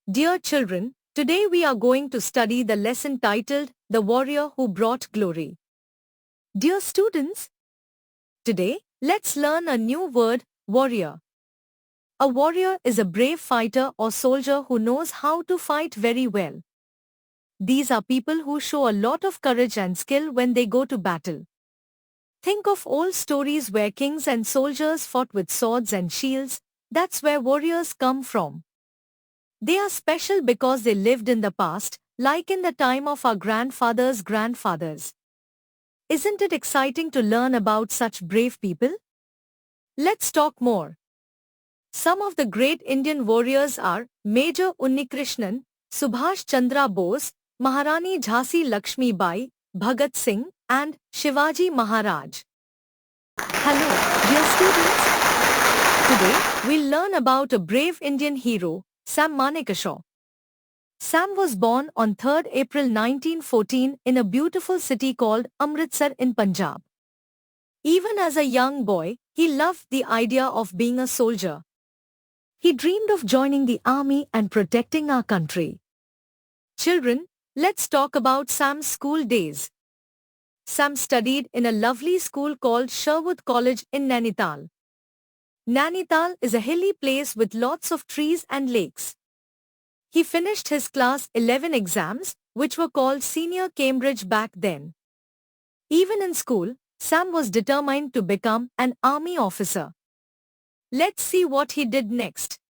Dear children, today we are going to study the lesson titled The Warrior Who Brought Glory. Dear students, today let's learn a new word, warrior. A warrior is a brave fighter or soldier who knows how to fight very well. These are people who show a lot of courage and skill when they go to battle. Think of old stories where kings and soldiers fought with swords and shields. That's where warriors come from. They are special because they lived in the past, like in the time of our grandfathers' grandfathers. Isn't it exciting to learn about such brave people? Let's talk more. Some of the great Indian warriors are Major Unnikrishnan, Subhash Chandra Bose, Maharani Jhansi Lakshmi Bai, Bhagat Singh, and Shivaji Maharaj. Hello, dear students. Today, we'll learn about a brave Indian hero, Sam Manekashaw. Sam was born on 3rd April 1914 in a beautiful city called Amritsar in Punjab. Even as a young boy, he loved the idea of being a soldier. He dreamed of joining the army and protecting our country. Children, let's talk about Sam's school days. Sam studied in a lovely school called Sherwood College in Nainital. Nainital is a hilly place with lots of trees and lakes. He finished his class 11 exams, which were called Senior Cambridge back then. Even in school, Sam was determined to become an army officer. Let's see what he did next.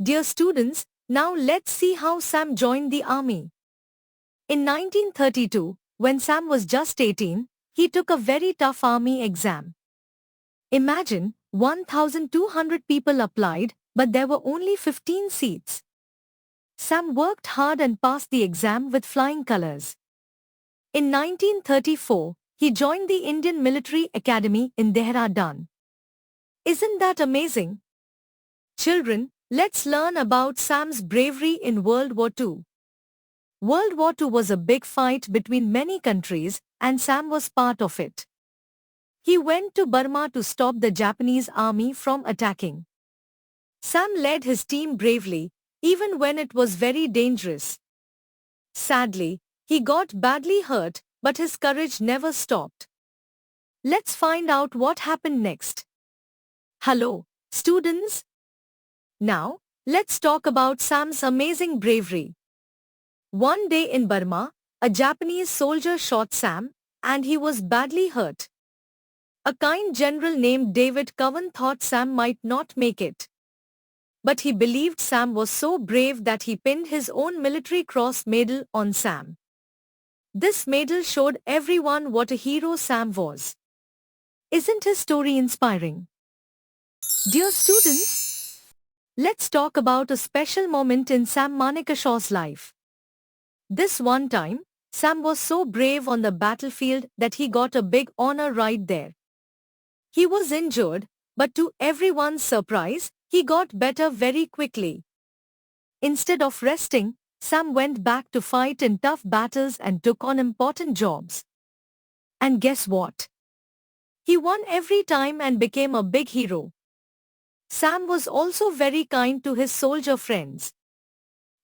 Dear students, now let's see how Sam joined the army. In 1932, when Sam was just 18, he took a very tough army exam. Imagine, 1,200 people applied, but there were only 15 seats. Sam worked hard and passed the exam with flying colors. In 1934, he joined the Indian Military Academy in Dehradun. Isn't that amazing? Children, let's learn about Sam's bravery in World War II. World War II was a big fight between many countries, and Sam was part of it. He went to Burma to stop the Japanese army from attacking. Sam led his team bravely, even when it was very dangerous. Sadly, he got badly hurt, but his courage never stopped. Let's find out what happened next. Hello, students. Now, let's talk about Sam's amazing bravery. One day in Burma, a Japanese soldier shot Sam, and he was badly hurt. A kind general named David Cowan thought Sam might not make it. But he believed Sam was so brave that he pinned his own military cross medal on Sam. This medal showed everyone what a hero Sam was. Isn't his story inspiring? Dear students, let's talk about a special moment in Sam Manekashaw's life. This one time, Sam was so brave on the battlefield that he got a big honor right there. He was injured, but to everyone's surprise, he got better very quickly. Instead of resting, Sam went back to fight in tough battles and took on important jobs. And guess what? He won every time and became a big hero. Sam was also very kind to his soldier friends.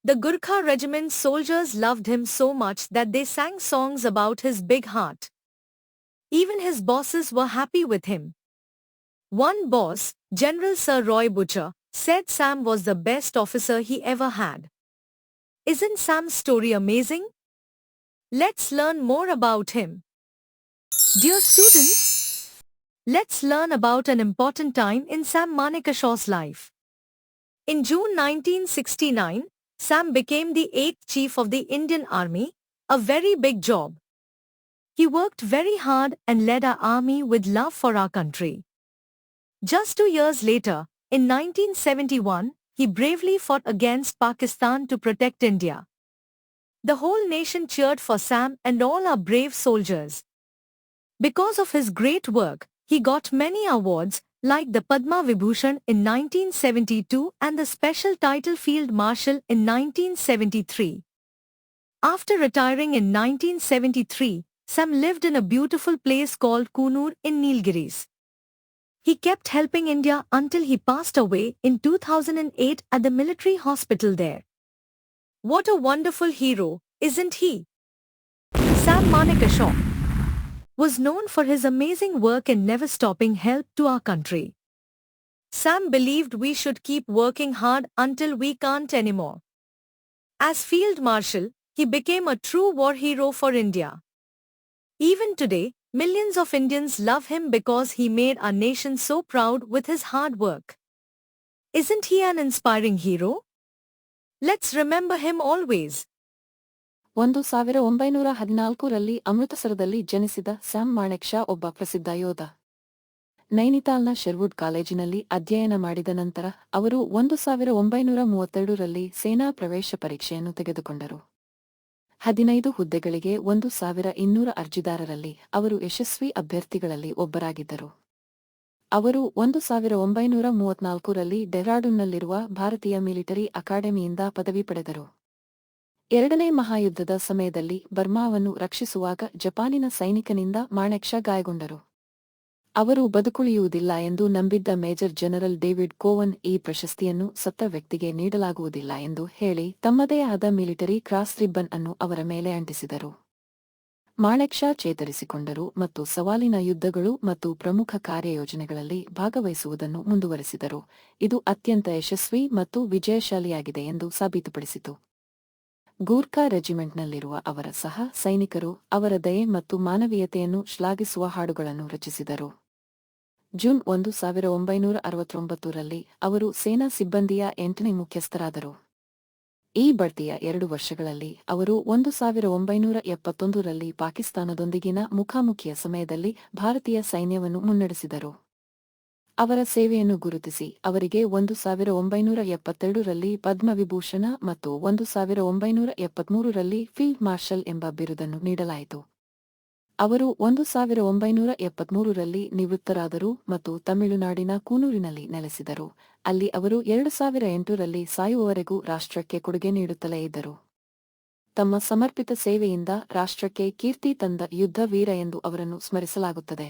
The Gurkha regiment's soldiers loved him so much that they sang songs about his big heart. Even his bosses were happy with him. One boss, General Sir Roy Butcher, said Sam was the best officer he ever had. Isn't Sam's story amazing? Let's learn more about him. Dear students, let's learn about an important time in Sam Manekashaw's life. In June 1969, Sam became the 8th Chief of the Indian Army, a very big job. He worked very hard and led our army with love for our country. Just 2 years later, in 1971, he bravely fought against Pakistan to protect India. The whole nation cheered for Sam and all our brave soldiers. Because of his great work, he got many awards, like the Padma Vibhushan in 1972 and the special title Field Marshal in 1973. After retiring in 1973, Sam lived in a beautiful place called Kunur in Nilgiris. He kept helping India until he passed away in 2008 at the military hospital there. What a wonderful hero, isn't he? Sam Manekashaw was known for his amazing work in never stopping help to our country. Sam believed we should keep working hard until we can't anymore. As Field Marshal, he became a true war hero for India. Even today, millions of Indians love him because he made our nation so proud with his hard work. Isn't he an inspiring hero? Let's remember him always. 1914ರಲ್ಲಿ ಅಮೃತಸರದಲ್ಲಿ ಜನಿಸಿದ Sam ಮಾಣೆಕ್ಷಾ ಒಬ್ಬ ಪ್ರಸಿದ್ಧ ಯೋಧ. ನೈನಿತಾಲ್ನ ಶೆರ್ವುಡ್ ಕಾಲೇಜಿನಲ್ಲಿ ಅಧ್ಯಯನ ಮಾಡಿದ ನಂತರ ಅವರು 1932ರಲ್ಲಿ ಸೇನಾ ಪ್ರವೇಶ ಪರೀಕ್ಷೆಯನ್ನು ತೆಗೆದುಕೊಂಡರು. 15 ಹುದ್ದೆಗಳಿಗೆ 1200 ಅರ್ಜಿದಾರರಲ್ಲಿ ಅವರು ಯಶಸ್ವಿ ಅಭ್ಯರ್ಥಿಗಳಲ್ಲಿ ಒಬ್ಬರಾಗಿದ್ದರು. ಅವರು 1934ರಲ್ಲಿ ಡೆಹ್ರಾಡೂನ್ನಲ್ಲಿರುವ ಭಾರತೀಯ ಮಿಲಿಟರಿ ಅಕಾಡೆಮಿಯಿಂದ ಪದವಿ ಪಡೆದರು. ಎರಡನೇ ಮಹಾಯುದ್ಧದ ಸಮಯದಲ್ಲಿ ಬರ್ಮಾವನ್ನು ರಕ್ಷಿಸುವಾಗ ಜಪಾನಿನ ಸೈನಿಕನಿಂದ ಮಾಣೆಕ್ಷಾ ಗಾಯಗೊಂಡರು. ಅವರು ಬದುಕುಳಿಯುವುದಿಲ್ಲ ಎಂದು ನಂಬಿದ್ದ ಮೇಜರ್ ಜನರಲ್ ಡೇವಿಡ್ ಕೋವನ್ ಈ ಪ್ರಶಸ್ತಿಯನ್ನು ಸತ್ತ ವ್ಯಕ್ತಿಗೆ ನೀಡಲಾಗುವುದಿಲ್ಲ ಎಂದು ಹೇಳಿ ತಮ್ಮದೇ ಆದ ಮಿಲಿಟರಿ ಕ್ರಾಸ್ ರಿಬ್ಬನ್ ಅನ್ನು ಅವರ ಮೇಲೆ ಅಂಟಿಸಿದರು. ಮಾಣೆಕ್ಷಾ ಚೇತರಿಸಿಕೊಂಡರು ಮತ್ತು ಸವಾಲಿನ ಯುದ್ಧಗಳು ಮತ್ತು ಪ್ರಮುಖ ಕಾರ್ಯಯೋಜನೆಗಳಲ್ಲಿ ಭಾಗವಹಿಸುವುದನ್ನು ಮುಂದುವರೆಸಿದರು. ಇದು ಅತ್ಯಂತ ಯಶಸ್ವಿ ಮತ್ತು ವಿಜಯಶಾಲಿಯಾಗಿದೆ ಎಂದು ಸಾಬೀತುಪಡಿಸಿತು. ಗೂರ್ಖಾ ರೆಜಿಮೆಂಟ್ನಲ್ಲಿರುವ ಅವರ ಸಹ ಸೈನಿಕರು ಅವರ ದಯೆ ಮತ್ತು ಮಾನವೀಯತೆಯನ್ನು ಶ್ಲಾಘಿಸುವ ಹಾಡುಗಳನ್ನು ರಚಿಸಿದರು. ಜೂನ್ 1969ರಲ್ಲಿ ಅವರು ಸೇನಾ ಸಿಬ್ಬಂದಿಯ 8ನೇ ಮುಖ್ಯಸ್ಥರಾದರು. ಈ ಬಡ್ತಿಯ 2 ವರ್ಷಗಳಲ್ಲಿ ಅವರು 1971ರಲ್ಲಿ ಪಾಕಿಸ್ತಾನದೊಂದಿಗಿನ ಮುಖಾಮುಖಿಯ ಸಮಯದಲ್ಲಿ ಭಾರತೀಯ ಸೈನ್ಯವನ್ನು ಮುನ್ನಡೆಸಿದರು. ಅವರ ಸೇವೆಯನ್ನು ಗುರುತಿಸಿ ಅವರಿಗೆ 1972ರಲ್ಲಿ ಪದ್ಮವಿಭೂಷಣ ಮತ್ತು 1973ರಲ್ಲಿ ಫೀಲ್ಡ್ ಮಾರ್ಷಲ್ ಎಂಬ ಬಿರುದನ್ನು ನೀಡಲಾಯಿತು. ಅವರು 1973ರಲ್ಲಿ ನಿವೃತ್ತರಾದರು ಮತ್ತು ತಮಿಳುನಾಡಿನ ಕೂನೂರಿನಲ್ಲಿ ನೆಲೆಸಿದರು. ಅಲ್ಲಿ ಅವರು 2008ರಲ್ಲಿ ಸಾಯುವವರೆಗೂ ರಾಷ್ಟ್ರಕ್ಕೆ ಕೊಡುಗೆ ನೀಡುತ್ತಲೇ ಇದ್ದರು. ತಮ್ಮ ಸಮರ್ಪಿತ ಸೇವೆಯಿಂದ ರಾಷ್ಟ್ರಕ್ಕೆ ಕೀರ್ತಿ ತಂದ ಯುದ್ಧ ವೀರ ಎಂದು ಅವರನ್ನು ಸ್ಮರಿಸಲಾಗುತ್ತದೆ.